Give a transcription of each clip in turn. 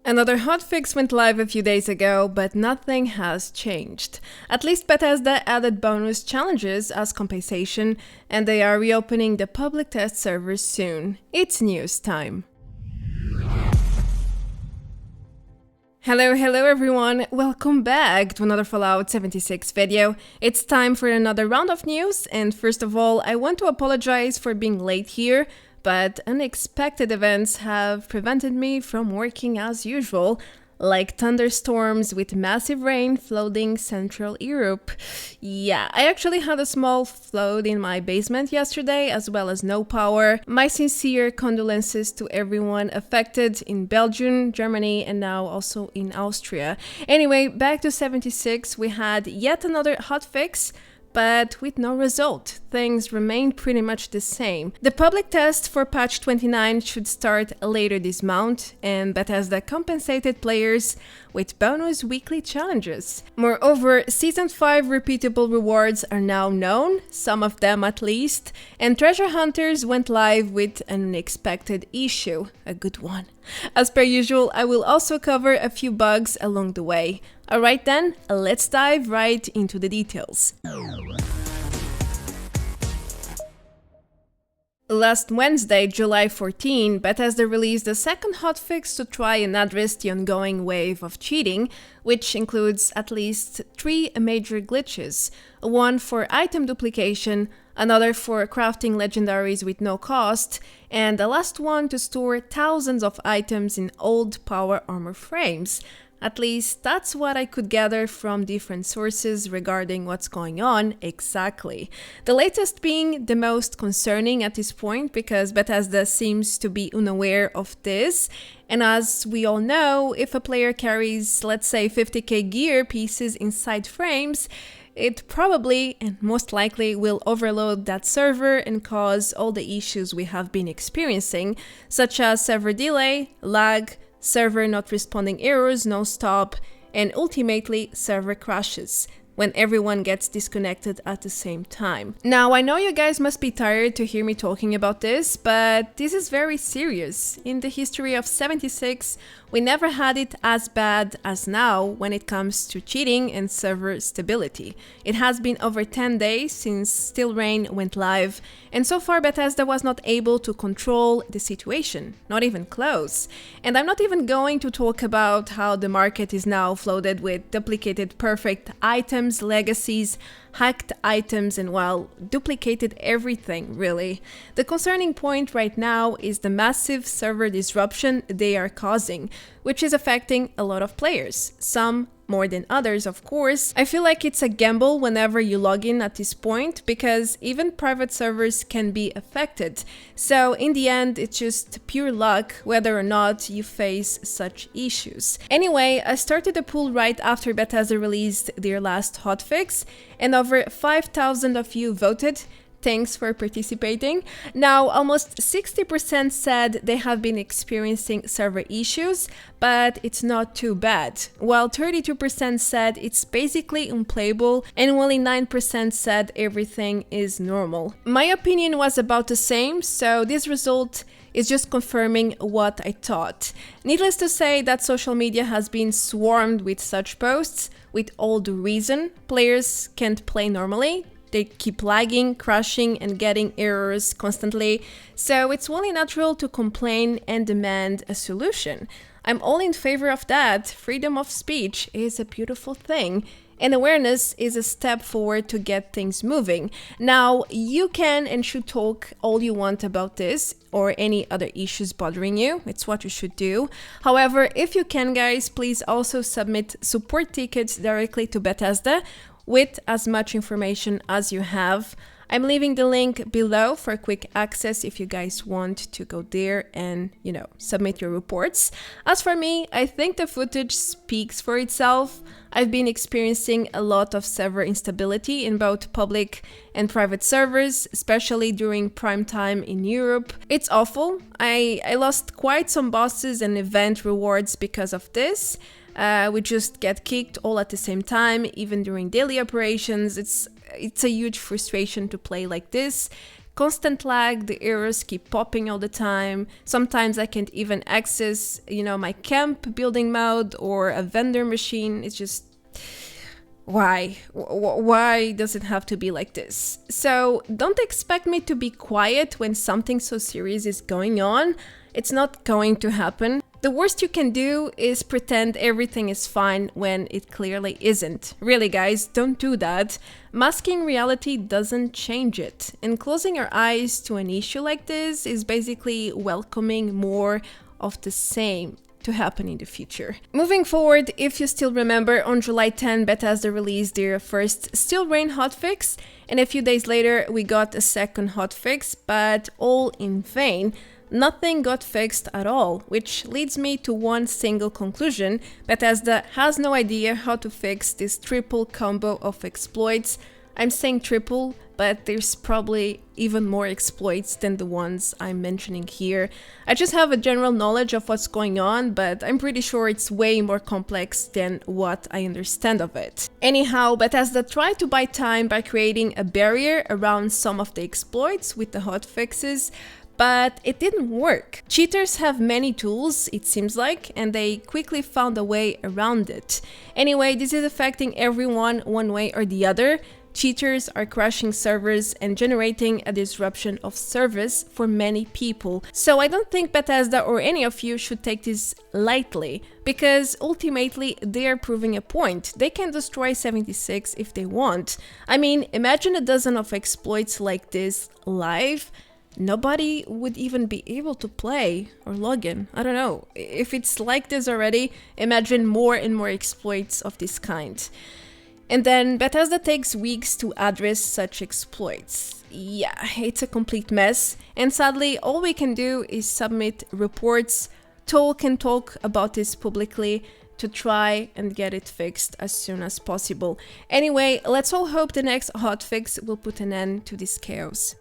Another hotfix went live a few days ago, but nothing has changed. At least Bethesda added bonus challenges as compensation, and they are reopening the public test servers soon. It's news time. Hello everyone, welcome back to another Fallout 76 video. It's time for another round of news, and first of all, I want to apologize for being late here, but unexpected events have prevented me from working as usual, like thunderstorms with massive rain flooding Central Europe. Yeah, I actually had a small flood in my basement yesterday, as well as no power. My sincere condolences to everyone affected in Belgium, Germany, and now also in Austria. Anyway, back to 76, we had yet another hotfix, but with no result. Things remain pretty much the same. The public test for patch 29 should start later this month, and Bethesda compensated players with bonus weekly challenges. Moreover, Season 5 repeatable rewards are now known, some of them at least, and treasure hunters went live with an unexpected issue, a good one. As per usual, I will also cover a few bugs along the way. Alright then, let's dive right into the details. Last Wednesday, July 14, Bethesda released a second hotfix to try and address the ongoing wave of cheating, which includes at least 3 major glitches. One for item duplication, another for crafting legendaries with no cost, and the last one to store thousands of items in old power armor frames. At least that's what I could gather from different sources regarding what's going on exactly. The latest being the most concerning at this point because Bethesda seems to be unaware of this. And as we all know, if a player carries, let's say, 50k gear pieces inside frames, it probably and most likely will overload that server and cause all the issues we have been experiencing, such as server delay, lag, server not responding errors non-stop, and ultimately server crashes when everyone gets disconnected at the same time. Now, I know you guys must be tired to hear me talking about this, but this is very serious. In the history of 76, we never had it as bad as now when it comes to cheating and server stability. It has been over 10 days since Still Rain went live, and so far Bethesda was not able to control the situation, not even close. And I'm not even going to talk about how the market is now flooded with duplicated perfect items, legacies, hacked items, and well, duplicated everything, really. The concerning point right now is the massive server disruption they are causing, which is affecting a lot of players, some more than others, of course. I feel like it's a gamble whenever you log in at this point, because even private servers can be affected. So in the end, it's just pure luck whether or not you face such issues. Anyway, I started the poll right after Bethesda released their last hotfix, and over 5,000 of you voted. Thanks for participating. Now, almost 60% said they have been experiencing server issues, but it's not too bad, while 32% said it's basically unplayable, and only 9% said everything is normal. My opinion was about the same, so this result is just confirming what I thought. Needless to say that social media has been swarmed with such posts, with all the reason. Players can't play normally. They keep lagging, crashing, and getting errors constantly, so it's only natural to complain and demand a solution. I'm all in favor of that. Freedom of speech is a beautiful thing, and awareness is a step forward to get things moving. Now, you can and should talk all you want about this or any other issues bothering you. It's what you should do. However, if you can, guys, please also submit support tickets directly to Bethesda with as much information as you have. I'm leaving the link below for quick access if you guys want to go there and, submit your reports. As for me, I think the footage speaks for itself. I've been experiencing a lot of server instability in both public and private servers, especially during prime time in Europe. It's awful. I lost quite some bosses and event rewards because of this. We just get kicked all at the same time, even during daily operations. It's a huge frustration to play like this. constant lag, the errors keep popping all the time. Sometimes I can't even access, my camp building mode or a vendor machine. It's just, why? Why does it have to be like this? So don't expect me to be quiet when something so serious is going on. It's not going to happen. The worst you can do is pretend everything is fine when it clearly isn't. Really, guys, don't do that. Masking reality doesn't change it. And closing our eyes to an issue like this is basically welcoming more of the same to happen in the future. Moving forward, if you still remember, on July 10, Bethesda released their first Still Rain hotfix, and a few days later we got a second hotfix, but all in vain. Nothing got fixed at all, which leads me to one single conclusion: Bethesda has no idea how to fix this triple combo of exploits. I'm saying triple, but there's probably even more exploits than the ones I'm mentioning here. I just have a general knowledge of what's going on, but I'm pretty sure it's way more complex than what I understand of it. Anyhow, Bethesda tried to buy time by creating a barrier around some of the exploits with the hotfixes, but it didn't work. Cheaters have many tools, it seems like, and they quickly found a way around it. Anyway, this is affecting everyone one way or the other. Cheaters are crashing servers and generating a disruption of service for many people. So I don't think Bethesda or any of you should take this lightly, because ultimately they are proving a point. They can destroy 76 if they want. I mean, imagine a dozen of exploits like this live. Nobody would even be able to play or log in. I don't know. If it's like this already, imagine more and more exploits of this kind. And then Bethesda takes weeks to address such exploits. Yeah, it's a complete mess. And sadly, all we can do is submit reports, talk about this publicly to try and get it fixed as soon as possible. Anyway, let's all hope the next hotfix will put an end to this chaos.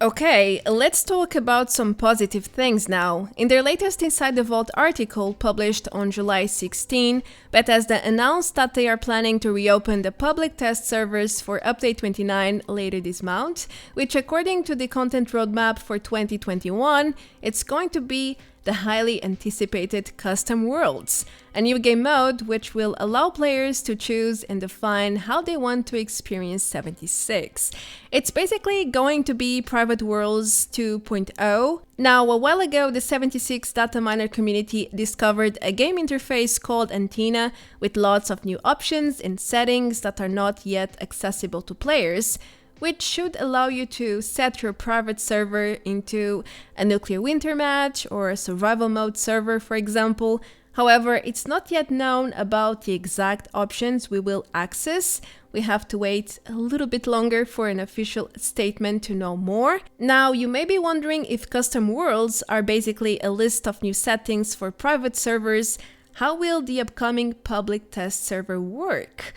Okay, let's talk about some positive things now. In their latest Inside the Vault article published on July 16, Bethesda announced that they are planning to reopen the public test servers for Update 29 later this month, which according to the content roadmap for 2021, it's going to be the highly anticipated custom worlds, a new game mode which will allow players to choose and define how they want to experience 76. It's basically going to be Private Worlds 2.0. Now, a while ago, the 76 data miner community discovered a game interface called Antenna with lots of new options and settings that are not yet accessible to players, which should allow you to set your private server into a nuclear winter match or a survival mode server, for example. However, it's not yet known about the exact options we will access. We have to wait a little bit longer for an official statement to know more. Now, you may be wondering if custom worlds are basically a list of new settings for private servers. How will the upcoming public test server work?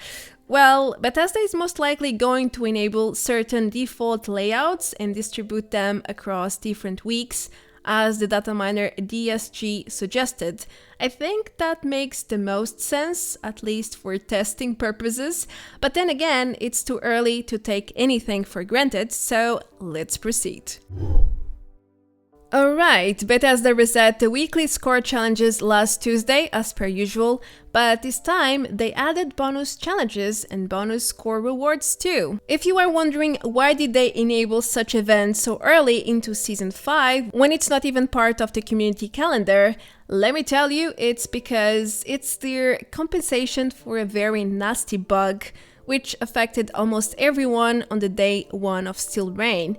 Well, Bethesda is most likely going to enable certain default layouts and distribute them across different weeks, as the data miner DSG suggested. I think that makes the most sense, at least for testing purposes, but then again, it's too early to take anything for granted, so let's proceed. Alright, Bethesda reset the weekly score challenges last Tuesday as per usual, but this time they added bonus challenges and bonus score rewards too. If you are wondering why did they enable such events so early into Season 5 when it's not even part of the community calendar, let me tell you, it's because it's their compensation for a very nasty bug which affected almost everyone on the day 1 of Still Rain.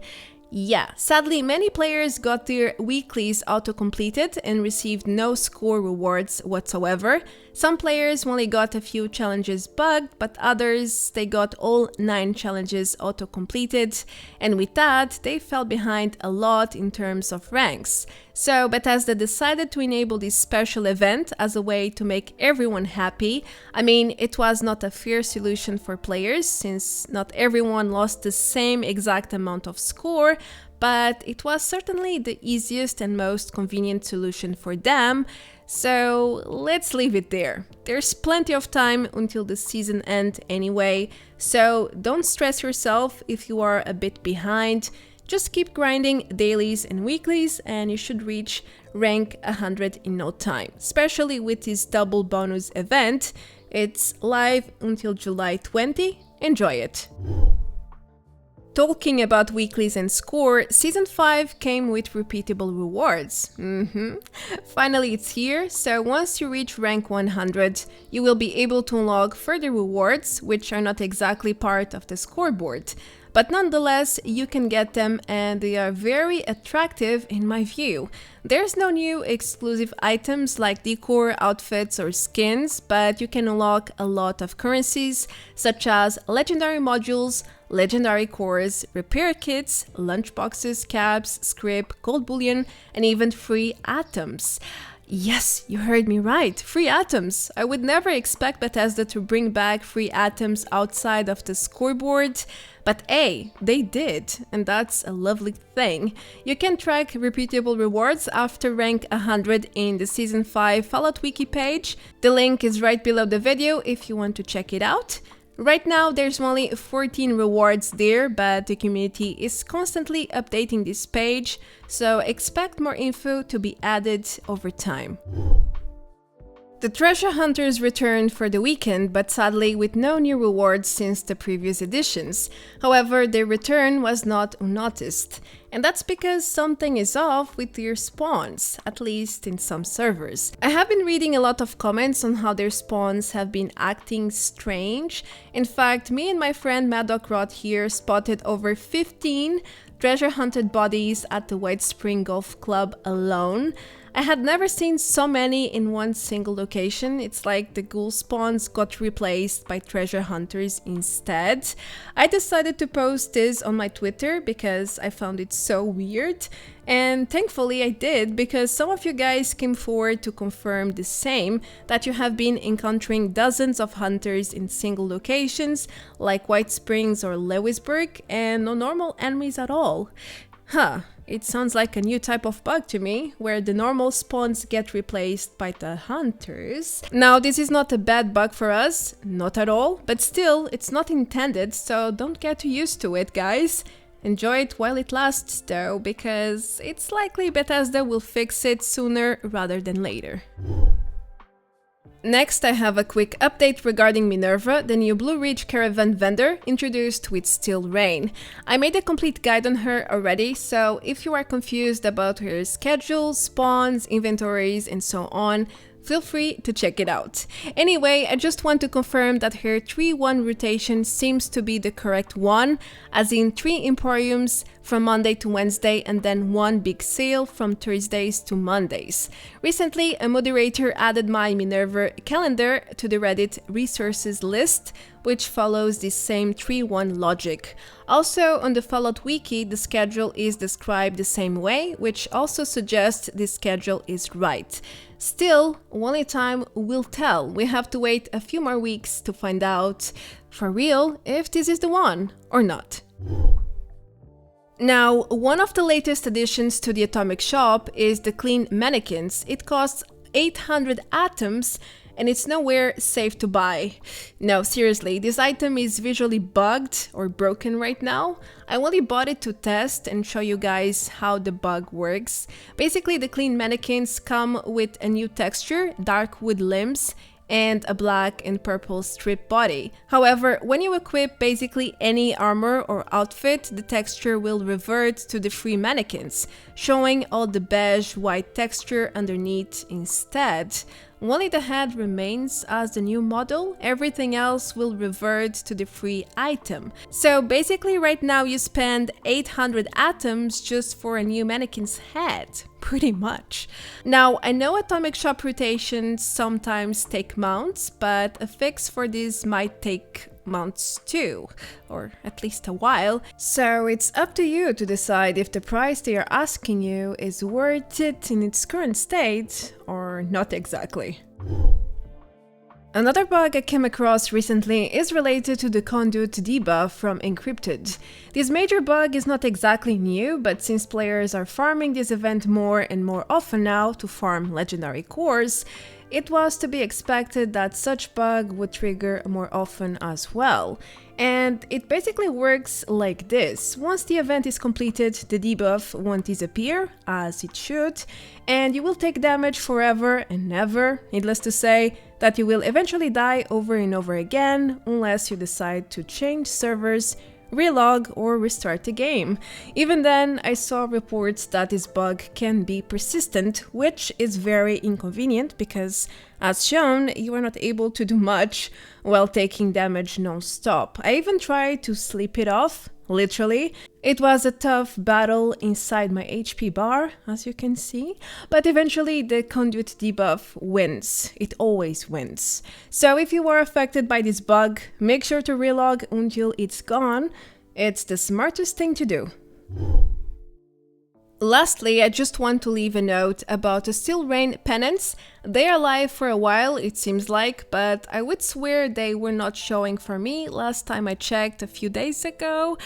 Yeah, sadly, many players got their weeklies auto-completed and received no score rewards whatsoever. Some players only got a few challenges bugged, but others, they got all 9 challenges auto-completed, and with that, they fell behind a lot in terms of ranks. So Bethesda decided to enable this special event as a way to make everyone happy. I mean, it was not a fair solution for players, since not everyone lost the same exact amount of score, but it was certainly the easiest and most convenient solution for them. So let's leave it there. There's plenty of time until the season end anyway, so don't stress yourself if you are a bit behind. Just keep grinding dailies and weeklies and you should reach rank 100 in no time, especially with this double bonus event. It's live until July 20. Enjoy it! Talking about weeklies and score, Season 5 came with repeatable rewards. Finally it's here, so once you reach rank 100, you will be able to unlock further rewards, which are not exactly part of the scoreboard. But nonetheless, you can get them and they are very attractive in my view. There's no new exclusive items like decor, outfits or skins, but you can unlock a lot of currencies such as legendary modules, legendary cores, repair kits, lunchboxes, caps, script, gold bullion, and even free atoms. Yes, you heard me right, free atoms! I would never expect Bethesda to bring back free atoms outside of the scoreboard, but hey, they did, and that's a lovely thing. You can track repeatable rewards after rank 100 in the Season 5 Fallout Wiki page. The link is right below the video if you want to check it out. Right now there's only 14 rewards there, but the community is constantly updating this page, so expect more info to be added over time. The treasure hunters returned for the weekend, but sadly with no new rewards since the previous editions. However, their return was not unnoticed. And that's because something is off with their spawns, at least in some servers. I have been reading a lot of comments on how their spawns have been acting strange. In fact, me and my friend Maddock Rod here spotted over 15 treasure hunted bodies at the White Spring Golf Club alone. I had never seen so many in one single location. It's like the ghoul spawns got replaced by treasure hunters instead. I decided to post this on my Twitter because I found it so weird. And thankfully I did, because some of you guys came forward to confirm the same, that you have been encountering dozens of hunters in single locations like White Springs or Lewisburg and no normal enemies at all. It sounds like a new type of bug to me, where the normal spawns get replaced by the hunters. Now, this is not a bad bug for us, not at all, but still, it's not intended, so don't get too used to it, guys. Enjoy it while it lasts, though, because it's likely Bethesda will fix it sooner rather than later. Next, I have a quick update regarding Minerva, the new Blue Ridge caravan vendor introduced with Steel Rain. I made a complete guide on her already, so if you are confused about her schedule, spawns, inventories, and so on, feel free to check it out. Anyway, I just want to confirm that her 3-1 rotation seems to be the correct one, as in 3 Emporiums from Monday to Wednesday and then 1 big sale from Thursdays to Mondays. Recently, a moderator added my Minerva calendar to the Reddit resources list, which follows the same 3-1 logic. Also, on the Fallout Wiki, the schedule is described the same way, which also suggests this schedule is right. Still, only time will tell. We have to wait a few more weeks to find out, for real, if this is the one or not. Now, one of the latest additions to the Atomic Shop is the clean Mannequins. It costs 800 atoms and it's nowhere safe to buy. No, seriously, this item is visually bugged or broken right now. I only bought it to test and show you guys how the bug works. Basically, the clean Mannequins come with a new texture, dark wood limbs, and a black and purple strip body. However, when you equip basically any armor or outfit, the texture will revert to the free Mannequins, showing all the beige white texture underneath instead. Only the head remains as the new model, everything else will revert to the free item. So basically right now you spend 800 atoms just for a new Mannequin's head. Pretty much. Now, I know Atomic Shop rotations sometimes take months, but a fix for this might take months too, or at least a while. So it's up to you to decide if the price they are asking you is worth it in its current state or not exactly. Another bug I came across recently is related to the Conduit debuff from Encrypted. This major bug is not exactly new, but since players are farming this event more and more often now to farm legendary cores, it was to be expected that such bug would trigger more often as well. And it basically works like this. Once the event is completed, the debuff won't disappear, as it should, and you will take damage forever and never. Needless to say, that you will eventually die over and over again, unless you decide to change servers, relog, or restart the game. Even then, I saw reports that this bug can be persistent, which is very inconvenient because, as shown, you are not able to do much while taking damage non-stop. I even tried to sleep it off, literally. It was a tough battle inside my HP bar, as you can see, but eventually the Conduit debuff wins. It always wins. So if you are affected by this bug, make sure to relog until it's gone. It's the smartest thing to do. Lastly, I just want to leave a note about the Still Rain Pennants. They are live for a while, it seems like, but I would swear they were not showing for me last time I checked a few days ago.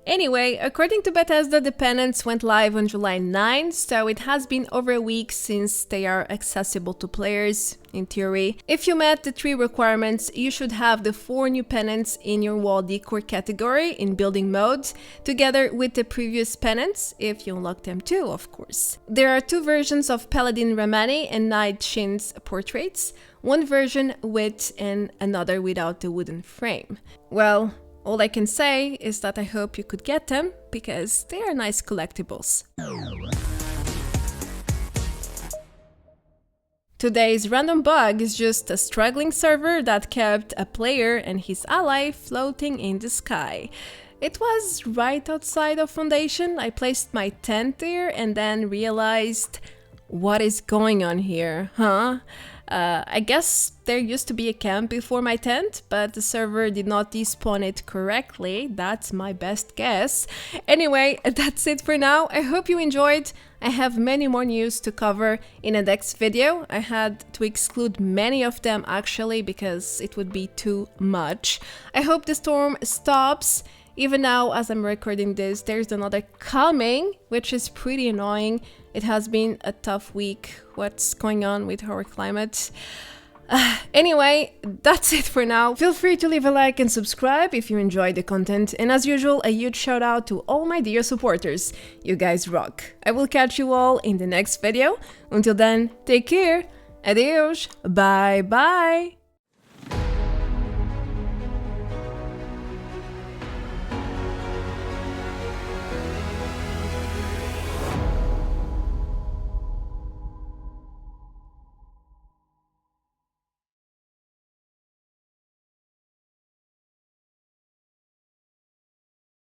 Anyway, according to Bethesda, the Pennants went live on July 9, so it has been over a week since they are accessible to players, in theory. If you met the 3 requirements, you should have the 4 new Pennants in your wall decor category in building mode, together with the previous Pennants, if you unlock them too, of course. There are 2 versions of Paladin Ramani and Knight Shin's portraits, one version with and another without the wooden frame. Well, all I can say is that I hope you could get them, because they are nice collectibles. Today's random bug is just a struggling server that kept a player and his ally floating in the sky. It was right outside of Foundation. I placed my tent there and then realized, what is going on here, huh? I guess there used to be a camp before my tent, but the server did not despawn it correctly. That's my best guess. Anyway, that's it for now. I hope you enjoyed. I have many more news to cover in the next video. I had to exclude many of them actually because it would be too much. I hope the storm stops. Even now, as I'm recording this, there's another coming, which is pretty annoying. It has been a tough week. What's going on with our climate? Anyway, that's it for now. Feel free to leave a like and subscribe if you enjoyed the content. And as usual, a huge shout out to all my dear supporters. You guys rock. I will catch you all in the next video. Until then, take care. Adeus. Bye bye.